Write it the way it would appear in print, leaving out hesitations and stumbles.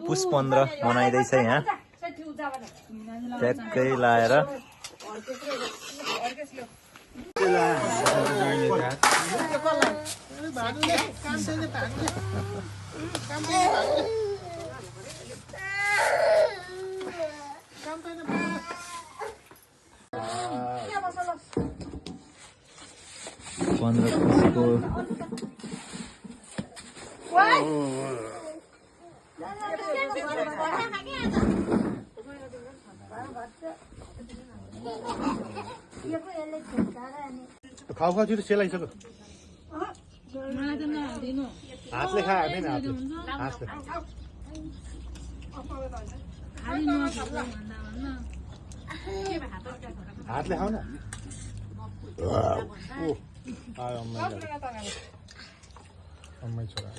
पुस 15 मनाइदैछ यहाँ ट्याक्कै लाएर पन्ध्र पुसको खाऊ खाऊ छिटो सेलाइसक्यो हातले खा होइन हातले हातले खाऊ न आयो अम्मै छोरा